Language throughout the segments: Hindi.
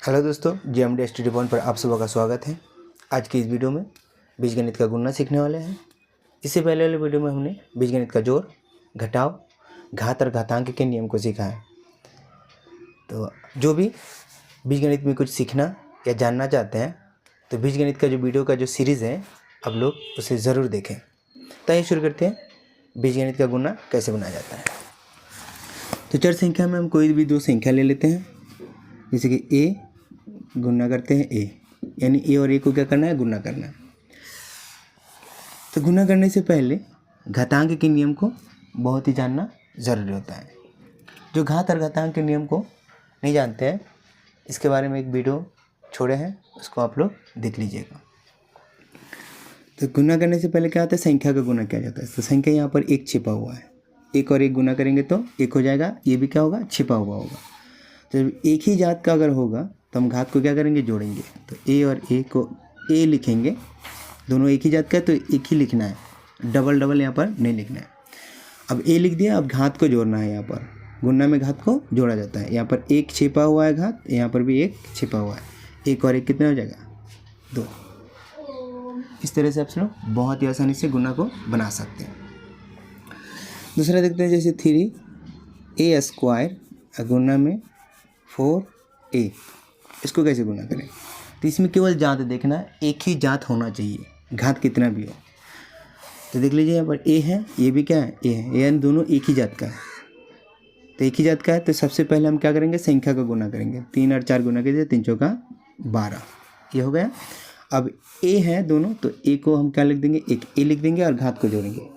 हेलो दोस्तों, GMD स्टडी पॉइंट पर आप सबका स्वागत है। आज की इस वीडियो में बीजगणित का गुणा सीखने वाले हैं। इससे पहले वाले वीडियो में हमने बीजगणित का जोड़, घटाव, घात और घातांक के नियम को सीखा है। तो जो भी बीजगणित में कुछ सीखना या जानना चाहते हैं तो बीजगणित का जो वीडियो का जो सीरीज़ है आप लोग उसे ज़रूर देखें। तो आइए शुरू करते हैं, बीजगणित का गुणा कैसे बनाया जाता है। तो चर संख्या में हम कोई भी दो संख्या ले लेते हैं, जैसे कि ए गुना करते हैं ए, यानी ए और ए को क्या करना है, गुना करना है। तो गुना करने से पहले घातांक के नियम को बहुत ही जानना ज़रूरी होता है। जो घात और घातांक के नियम को नहीं जानते हैं, इसके बारे में एक वीडियो छोड़े हैं, उसको आप लोग देख लीजिएगा। तो गुना करने से पहले क्या होता है, संख्या का गुना किया जाता है। तो संख्या यहाँ पर एक छिपा हुआ है, एक और एक गुना करेंगे तो एक हो जाएगा, ये भी क्या होगा, छिपा हुआ होगा। तो जब एक ही जात का अगर होगा तो हम घात को क्या करेंगे, जोड़ेंगे। तो ए और ए को ए लिखेंगे, दोनों एक ही जात का है तो एक ही लिखना है, डबल डबल यहाँ पर नहीं लिखना है। अब ए लिख दिया, अब घात को जोड़ना है। यहाँ पर गुणा में घात को जोड़ा जाता है। यहाँ पर एक छिपा हुआ है घात, यहाँ पर भी एक छिपा हुआ है, एक और एक कितना हो जाएगा, 2। इस तरह से आप लोग बहुत ही आसानी से गुणा को बना सकते हैं। दूसरा देखते हैं, जैसे 3a स्क्वायर गुणा में 4a, इसको कैसे गुना करें। तो इसमें केवल जात देखना है, एक ही जात होना चाहिए, घात कितना भी हो। तो देख लीजिए यहाँ पर a है, ये भी क्या है, a है, यानी दोनों एक ही जात का है। तो एक ही जात का है तो सबसे पहले हम क्या करेंगे, संख्या का गुना करेंगे। 3 और 4 गुना कीजिए, 3 चौका 12, ये हो गया। अब a है दोनों, तो a को हम क्या लिख देंगे, एक a लिख देंगे और घात को जोड़ेंगे।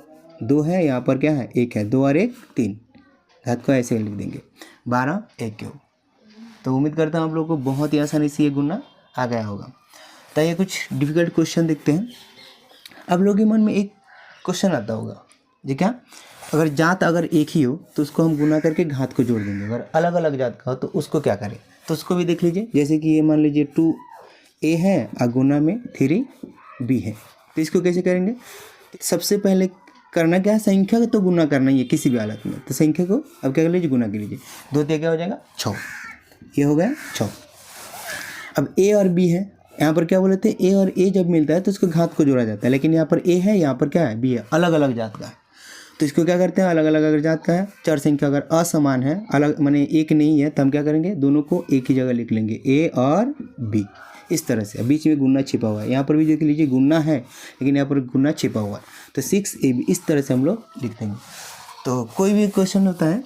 2 है, यहाँ पर क्या है, 1 है, 2 और 1 3, घात को ऐसे लिख देंगे, 12 1 क्यूब। तो उम्मीद करता हूँ आप लोगों को बहुत ही आसानी से ये गुना आ गया होगा। तो ये कुछ डिफ़िकल्ट क्वेश्चन देखते हैं। अब लोगों के मन में एक क्वेश्चन आता होगा जी, क्या, अगर जात अगर एक ही हो तो उसको हम गुना करके घात को जोड़ देंगे, अगर अलग अलग जात का हो तो उसको क्या करें। तो उसको भी देख लीजिए, जैसे कि ये मान लीजिए 2a है और गुना में 3b है। तो इसको कैसे करेंगे, सबसे पहले करना क्या है, संख्या का तो गुना करना ही है किसी भी हालत में। तो संख्या को अब क्या कर लीजिए, गुना कर लीजिए। 2 से क्या हो जाएगा, 6, ये हो गया 6। अब a और b है, यहाँ पर क्या बोले थे, a और a जब मिलता है तो उसको घात को जोड़ा जाता है, लेकिन यहाँ पर a है, यहाँ पर क्या है, b है, अलग अलग जात का है। तो इसको क्या करते हैं, अलग अलग अगर जात का है, चार संख्या अगर असमान है, अलग माने एक नहीं है, तो हम क्या करेंगे, दोनों को एक ही जगह लिख लेंगे, a और b। इस तरह से बीच में गुना छिपा हुआ है, यहाँ पर भी देख लीजिए गुना है, लेकिन यहाँ पर गुना छिपा हुआ है, तो 6ab, इस तरह से हम लोग लिख देंगे। तो कोई भी क्वेश्चन होता है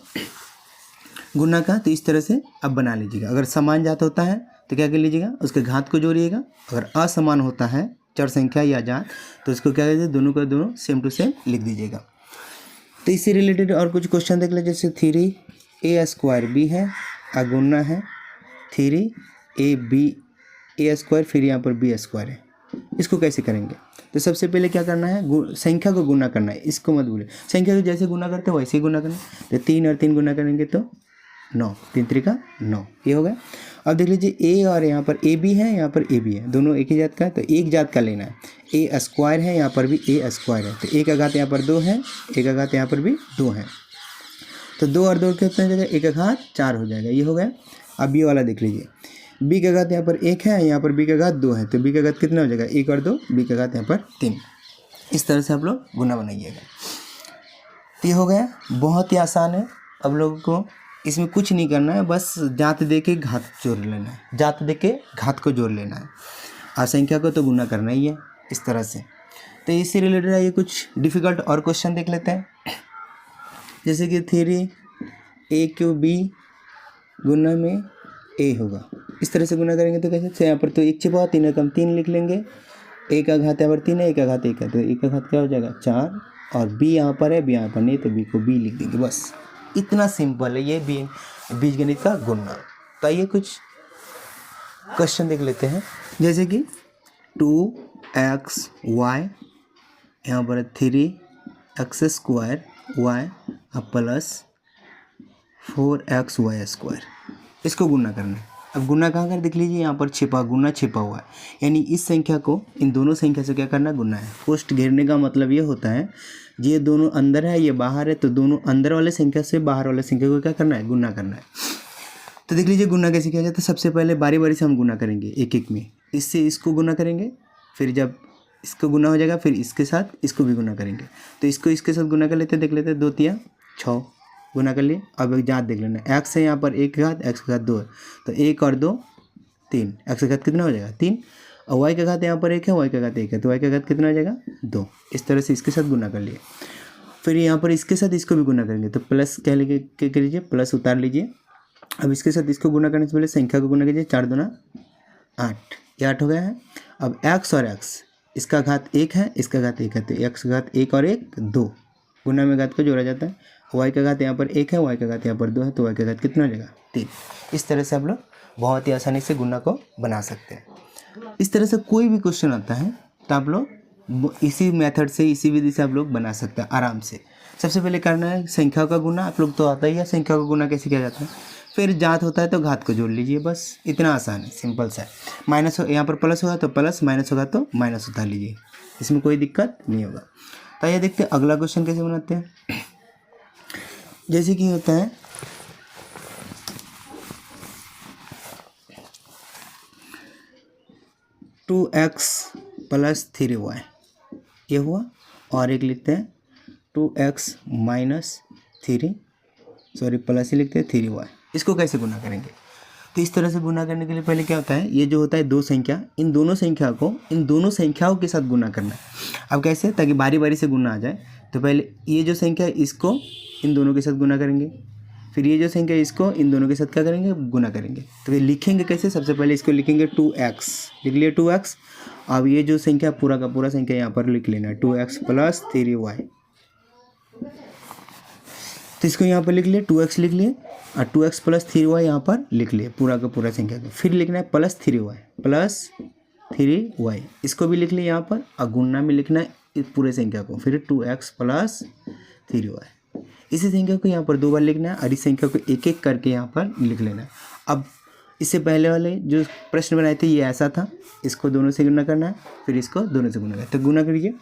गुना का, तो इस तरह से अब बना लीजिएगा। अगर समान जात होता है तो क्या कर लीजिएगा, उसके घात को जोड़िएगा। अगर असमान होता है चर संख्या या जात, तो उसको क्या कीजिए, दोनों का दोनों सेम टू सेम लिख दीजिएगा। तो इससे रिलेटेड और कुछ क्वेश्चन देख लीजिए, जैसे 3a स्क्वायर b है, गुना है 3ab a स्क्वायर, फिर यहाँ पर b स्क्वायर है। इसको कैसे करेंगे, तो सबसे पहले क्या करना है, संख्या को गुना करना है। इसको मत भूलिए, संख्या को जैसे गुना करते हैं वैसे ही गुना करना है। तो 3 और 3 गुना करेंगे तो 9, 3 3 का 9, ये हो गया। अब देख लीजिए a और यहाँ पर a भी है, यहाँ पर a भी है, दोनों एक ही जात का है, तो एक जात का लेना है। a स्क्वायर है, यहाँ पर भी a स्क्वायर है, तो a का घात यहाँ पर 2 है, a का घात यहाँ पर भी 2 है। तो 2 और 2 कितना हो जाएगा, 1 का घात 4 हो जाएगा, ये हो गया। अब ये वाला देख लीजिए, b का घात यहाँ पर 1 है, यहाँ पर b का घात 2 है, तो b का घात कितना हो जाएगा, 1 और 2, b का घात यहाँ पर 3। इस तरह से आप लोग गुना बनाइएगा। तो ये हो गया, बहुत ही आसान है। अब लोगों को इसमें कुछ नहीं करना है, बस जात दे के घात जोड़ लेना है, जात दे के घात को जोड़ लेना है, और संख्या को तो गुना करना ही है इस तरह से। तो इससे रिलेटेड आइए कुछ डिफ़िकल्ट और क्वेश्चन देख लेते हैं, जैसे कि 3a क्यूब b गुना में a होगा। इस तरह से गुना करेंगे तो कैसे, यहाँ पर तो 1 छिपा, 3 कम 3 लिख लेंगे, a का घात यहाँ पर 3 है, a का घात 1 है, तो a का घात क्या हो जाएगा 4, और b यहाँ पर है, b यहाँ पर नहीं, तो b को b लिख देंगे। बस इतना सिंपल है ये बीजगणित का गुणा। तो आइए कुछ क्वेश्चन देख लेते हैं, जैसे कि 2xy, यहाँ पर 3x square y plus 4xy square, इसको गुना करना है। अब गुना कहाँ कर, देख लीजिए यहाँ पर गुना छिपा हुआ है, यानी इस संख्या को इन दोनों संख्या से क्या करना, गुना है। पोस्ट घेरने का मतलब ये होता है, ये दोनों अंदर है, ये बाहर है, तो दोनों अंदर वाले संख्या से बाहर वाले संख्या को क्या करना है, गुना करना है। तो देख लीजिए गुना कैसे किया जाता है। सबसे पहले बारी बारी से हम गुना करेंगे एक एक में, इससे इसको गुना करेंगे, फिर जब इसको गुना हो जाएगा फिर इसके साथ इसको भी गुना करेंगे। तो इसको इसके साथ गुना कर लेते हैं, देख लेते हैं 2 तिया 6 गुना कर लिए। अब एक जात देख लेना, एक्स है यहाँ पर 1 का घात, एक्स का घात 2 है, तो 1 और 2 3, एक्स का घात कितना हो जाएगा 3, और वाई का घात यहाँ पर 1 है, वाई का घात 1 है, तो वाई का घात कितना हो जाएगा 2। इस तरह से इसके साथ गुना कर लिए। फिर यहाँ पर इसके साथ इसको भी गुना करेंगे, तो प्लस क्या लीजिए, प्लस उतार लीजिए। अब इसके साथ इसको गुना करने से पहले संख्या को गुना कीजिए, 4 दूना 8, ये 8 हो गया है। अब एक्स और एक्स, इसका घात 1 है, इसका घात 1 है, तो एक्स का घात 1 और 1 2, गुना में घात को जोड़ा जाता है। वाई का घात यहाँ पर 1 है, वाई का घात यहाँ पर 2 है, तो वाई का घात कितना हो जाएगा 3। इस तरह से आप लोग बहुत ही आसानी से गुना को बना सकते हैं। इस तरह से कोई भी क्वेश्चन आता है तो आप लोग इसी मेथड से, इसी विधि से आप लोग बना सकते हैं आराम से। सबसे पहले करना है संख्या का गुना, आप लोग तो आता ही है संख्या का गुना कैसे किया जाता है। फिर जात होता है तो घात को जोड़ लीजिए, बस इतना आसान है, सिंपल सा है। माइनस हो, यहाँ पर प्लस होगा तो प्लस, माइनस होगा तो माइनस उतार लीजिए, इसमें कोई दिक्कत नहीं होगा। तो ये देखते हैं अगला क्वेश्चन कैसे बनाते हैं। जैसे कि होता है 2x + 3y, ये हुआ। और एक लिखते हैं 2x - 3, सॉरी प्लस ही लिखते हैं 3y। इसको कैसे गुना करेंगे, तो इस तरह से गुना करने के लिए पहले क्या होता है, ये जो होता है 2 संख्या, इन दोनों संख्या को इन दोनों संख्याओं के साथ गुना करना है। अब कैसे, ताकि बारी बारी से गुना आ जाए। तो पहले ये जो संख्या है इसको इन दोनों के साथ गुना करेंगे, फिर ये जो संख्या है इसको इन दोनों के साथ क्या करेंगे, गुना करेंगे। तो फिर लिखेंगे कैसे, सबसे पहले इसको लिखेंगे 2x, लिख लिए 2x। अब ये जो संख्या पूरा का पूरा संख्या यहाँ पर लिख लेना है 2x + 3y, तो इसको यहाँ पर लिख लिए 2x लिख लिए, और 2x + 3y यहाँ पर लिख लिए पूरा का पूरा संख्या को। फिर लिखना है +3y, इसको भी लिख लिए यहाँ पर, और गुणा में लिखना है इस पूरे संख्या को, फिर 2x + 3y। इसी संख्या को यहाँ पर 2 बार लिखना है, और इस संख्या को एक एक करके यहाँ पर लिख लेना है। अब इससे पहले वाले जो प्रश्न बनाए थे ये ऐसा था, इसको दोनों से गुना करना है, फिर इसको दोनों से गुना करना है। तो गुना करिए,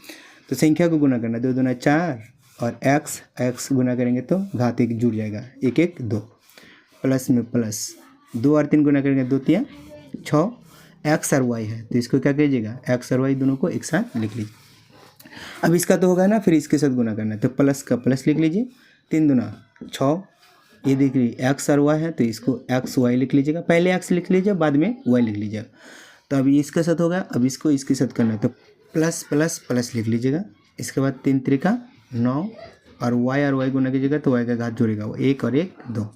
तो संख्या को गुना करना है, 2 दूना 4, और x गुना करेंगे तो घात 1 जुड़ जाएगा, 1 1 2, प्लस में प्लस 2 और 3 गुना करेंगे 2 3 6, x और y है, तो इसको क्या कीजिएगा, x और y दोनों को एक साथ लिख लीजिए। अब इसका तो होगा ना, फिर इसके साथ गुना करना है, तो प्लस का प्लस लिख लीजिए, 3 दूना 6, ये देख लीजिए x और y है, तो इसको x y लिख लीजिएगा, पहले x लिख लीजिए बाद में y लिख लीजिएगा। तो अभी इसके साथ होगा, अब इसको इसके साथ करना है, तो प्लस प्लस प्लस लिख लीजिएगा, इसके बाद 3 3 9, और y गुना कीजिएगा तो y का घात जोड़ेगा वो 1 और 1 2,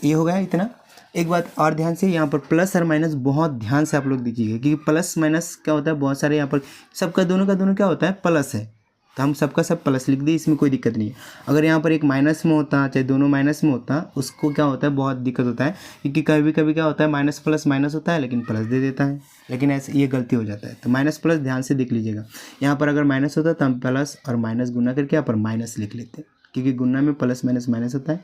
ये हो गया इतना। एक बात और ध्यान से, यहाँ पर प्लस और माइनस बहुत ध्यान से आप लोग दीजिएगा, क्योंकि प्लस माइनस क्या होता है, बहुत सारे यहाँ पर सबका दोनों का दोनों क्या होता है प्लस है, तो हम सबका सब प्लस लिख दिए, इसमें कोई दिक्कत नहीं है। अगर यहाँ पर एक माइनस में होता, चाहे दोनों माइनस में होता, उसको क्या होता है बहुत दिक्कत होता है, क्योंकि कभी कभी क्या होता है माइनस प्लस माइनस होता है लेकिन प्लस दे देता है, लेकिन ऐसे ये गलती हो जाता है। तो माइनस प्लस ध्यान से देख लीजिएगा, यहाँ पर अगर माइनस होता तो हम प्लस और माइनस गुना करके यहाँ पर माइनस लिख लेते, क्योंकि गुना में प्लस माइनस माइनस होता है।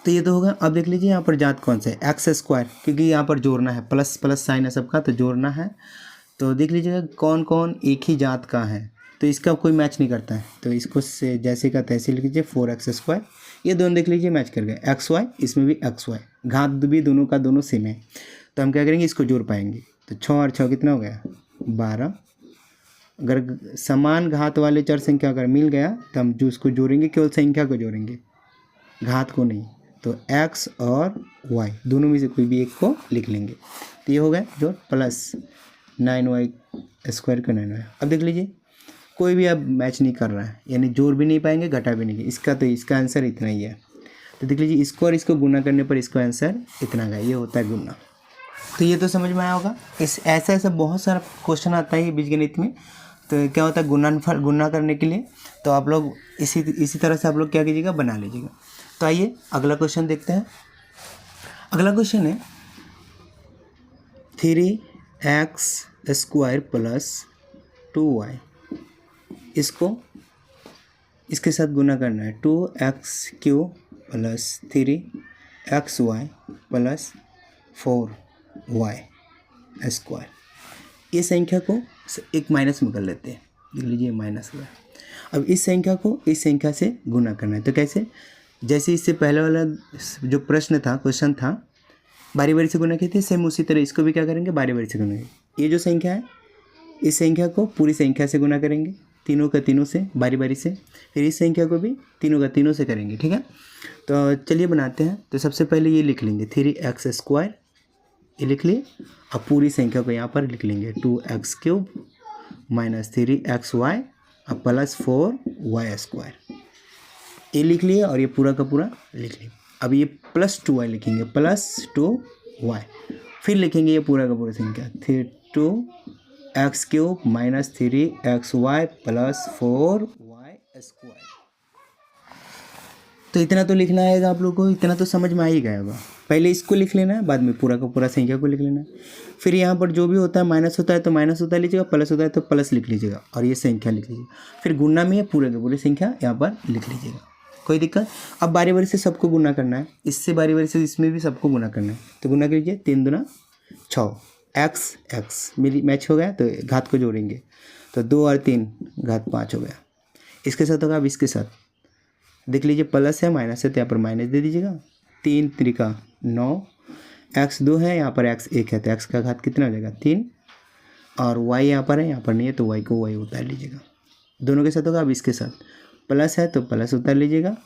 तो ये तो होगा। अब देख लीजिए यहाँ पर जात कौन सा है, x², क्योंकि यहाँ पर जोड़ना है, प्लस प्लस साइन है सबका तो जोड़ना है। तो देख लीजिएगा कौन कौन एक ही जात का है, तो इसका कोई मैच नहीं करता है, तो इसको से जैसे का तैसे लिख लीजिए 4x²। ये दोनों देख लीजिए मैच कर गए, xy इसमें भी xy, घात भी दोनों का दोनों सेम है, तो हम क्या करेंगे इसको जोड़ पाएंगे। तो 6 और 6 कितना हो गया 12। अगर समान घात वाले चार संख्या अगर मिल गया तो हम जो उसको जोड़ेंगे केवल संख्या को जोड़ेंगे, घात को नहीं। तो x और y दोनों में से कोई भी एक को लिख लेंगे, तो ये हो गया जो प्लस 9y² का 9y। अब देख लीजिए कोई भी अब मैच नहीं कर रहा है, यानी जोड़ भी नहीं पाएंगे घटा भी नहीं, इसका तो इसका आंसर इतना ही है। तो देख लीजिए इसको और इसको गुना करने पर इसका आंसर इतना का, ये होता है गुना। तो ये तो समझ में आया होगा। इस ऐसा बहुत सारा क्वेश्चन आता है बीजगणित में। तो क्या होता है गुणनफल गुना करने के लिए, तो आप लोग इसी तरह से आप लोग क्या कीजिएगा बना लीजिएगा। तो आइए अगला क्वेश्चन देखते हैं। अगला क्वेश्चन है 3x² + 2y, इसके साथ गुना करना है 2x³ + 3xy + 4y²। ये संख्या को एक माइनस में कर लेते हैं, देख लीजिए माइनस हुआ। अब इस संख्या को इस संख्या से गुना करना है, तो कैसे, जैसे इससे पहले वाला जो प्रश्न था, क्वेश्चन था, बारी बारी से गुना की थी, सेम उसी तरह इसको भी क्या करेंगे, बारी बारी से गुना करेंगे। ये जो संख्या है, इस संख्या को पूरी संख्या से गुना करेंगे, तीनों का तीनों से बारी बारी से, फिर इस संख्या को भी तीनों का तीनों से करेंगे। ठीक है, तो चलिए बनाते हैं। तो सबसे पहले ये लिख लेंगे 3x², ये लिख लिए। अब पूरी संख्या को यहाँ पर लिख लेंगे 2x³ माइनस 3xy अब प्लस 4y², ये लिख लिए और ये पूरा का पूरा लिख लिए। अब ये प्लस 2y लिखेंगे, प्लस 2y, फिर लिखेंगे ये पूरा का पूरा संख्या 2x³ minus 3xy plus 4y²। तो इतना तो लिखना आएगा आप लोगों को, इतना तो समझ में आ ही गया होगा। पहले इसको लिख लेना है, बाद में पूरा का पूरा संख्या को लिख लेना है। फिर यहाँ पर जो भी होता है, माइनस होता है तो माइनस होता लीजिएगा, प्लस होता है तो प्लस लिख लीजिएगा और ये संख्या लिख लीजिएगा। फिर गुना में पूरे की पूरी संख्या यहाँ पर लिख लीजिएगा, कोई दिक्कत। अब बारी बारी से सबको गुना करना है, इससे बारी बारी से इसमें भी सबको गुना करना है। तो गुना कीजिए, 3 दूना 6, x मेरी मैच हो गया तो घात को जोड़ेंगे, तो 2 और 3 घात 5 हो गया। इसके साथ होगा, अब इसके साथ देख लीजिए, प्लस है माइनस है तो यहाँ पर माइनस दे दीजिएगा। 3 त्रिका 9, x 2 है, यहाँ पर x 1 है तो x का घात कितना हो जाएगा 3, और y यहाँ पर है, यहाँ पर नहीं है तो y को y उतार लीजिएगा। दोनों के साथ होगा, अब इसके साथ प्लस है तो प्लस उतार लीजिएगा।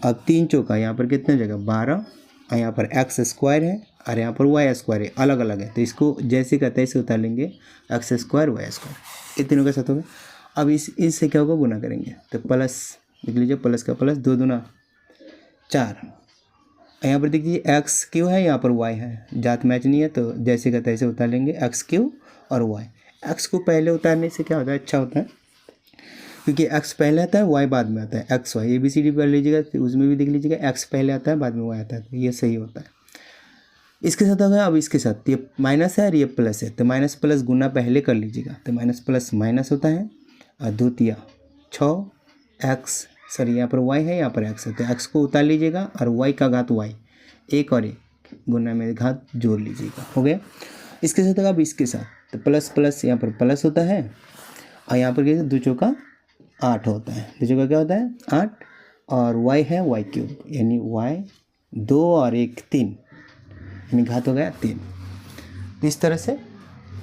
अब 3 चौका यहाँ पर कितना हो जाएगा 12, और यहाँ पर x² है और यहाँ पर y² है, अलग अलग है तो इसको जैसे कहते हैं इसे उतार लेंगे, x² y², ये तीनों के साथ हो गया। अब इस संख्या को गुना करेंगे तो प्लस लिख लीजिए, प्लस का प्लस, 2 दूना 4, यहाँ पर देखिए x³ है, यहाँ पर y है, जात मैच नहीं है तो जैसे कहता है इसे उतार लेंगे, x³ और y। x को पहले उतारने से क्या होता है, अच्छा होता है, क्योंकि x पहले आता है y बाद में आता है, x y ABCD पढ़ लीजिएगा, फिर उसमें भी देख लीजिएगा x पहले आता है बाद में y आता है, तो ये सही होता है। इसके साथ होगा, अब इसके साथ ये माइनस है और ये प्लस है तो माइनस प्लस गुना पहले कर लीजिएगा, तो माइनस प्लस माइनस होता है, और 2 तिया 6x, सॉरी यहाँ पर y है, यहाँ पर x है तो x को उतार लीजिएगा और y का घात y, 1 और 1 गुना में घात जोड़ लीजिएगा, हो गया। इसके साथ होगा, अब इसके साथ तो प्लस प्लस यहाँ पर प्लस होता है, और यहाँ पर कैसे 2 चौका 8 होता है, 2 चौका क्या होता है 8, और y है y³ यानी y 2 और 1 3, यानी घात हो गया 3। तो इस तरह से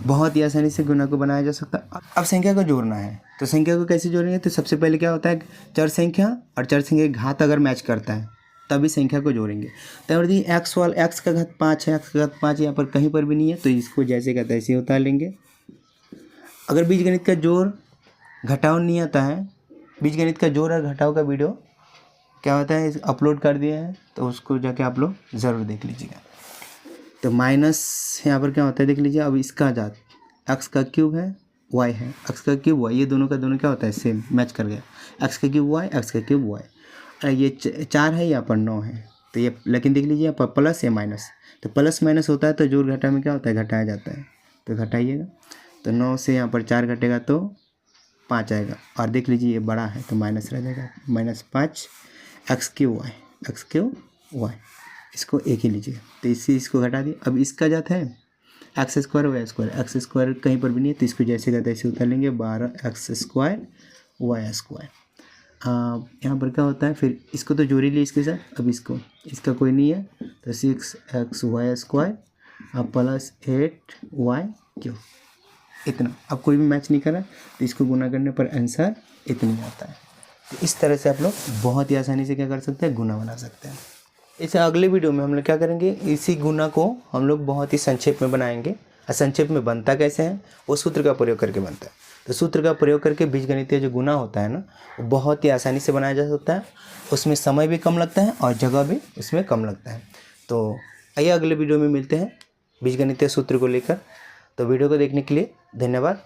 बहुत ही आसानी से गुना को बनाया जा सकता है। अब संख्या को जोड़ना है, तो संख्या को कैसे जोड़ेंगे, तो सबसे पहले क्या होता है, चर संख्या और चर संख्या के घात अगर मैच करता है तभी संख्या को जोड़ेंगे। तो यदि x का घात 5 है, x का घात 5 यहाँ पर कहीं पर भी नहीं है तो इसको जैसे कहता है ऐसे उतार लेंगे। अगर बीजगणित का जोड़ घटाव नहीं आता है, बीजगणित का जोड़ और घटाव का वीडियो क्या होता है अपलोड कर दिया है, तो उसको जाके आप लोग ज़रूर देख लीजिएगा। तो माइनस यहाँ पर क्या होता है देख लीजिए। अब इसका जात x³ है, y है, x³ y, ये दोनों का दोनों क्या होता है सेम मैच कर गया, x³ y x³ y। ये 4 है, यहाँ पर 9 है, तो ये लेकिन देख लीजिए यहाँ पर प्लस या माइनस, तो प्लस माइनस होता है तो जोड़ घटा में क्या होता है घटाया जाता है, तो घटाइएगा। तो 9 से यहाँ पर 4 घटेगा तो 5 आएगा, और देख लीजिए ये बड़ा है तो माइनस रह जाएगा, -5 x³ y, इसको एक ही लीजिए। तो इसको घटा दिए। अब इसका जाता है x² y², x² कहीं पर भी नहीं है तो इसको जैसे कहते हैं ऐसे उतार लेंगे, 12x² y²। यहाँ पर क्या होता है, फिर इसको तो जोड़ ही लिए इसके साथ, अब इसका कोई नहीं है तो 6x y² अब प्लस 8y³ इतना। अब कोई भी मैच नहीं करा तो इसको गुना करने पर आंसर इतना आता है। तो इस तरह से आप लोग बहुत ही आसानी से क्या कर सकते हैं, गुना बना सकते हैं। इसे अगले वीडियो में हम लोग क्या करेंगे, इसी गुना को हम लोग बहुत ही संक्षेप में बनाएंगे। और संक्षेप में बनता कैसे है, वो सूत्र का प्रयोग करके बनता है। तो सूत्र का प्रयोग करके बीजगणितीय जो गुना होता है ना, वो बहुत ही आसानी से बनाया जा सकता है। उसमें समय भी कम लगता है और जगह भी उसमें कम लगता है। तो आइए अगले वीडियो में मिलते हैं बीजगणितीय सूत्र को लेकर। तो वीडियो को देखने के लिए धन्यवाद।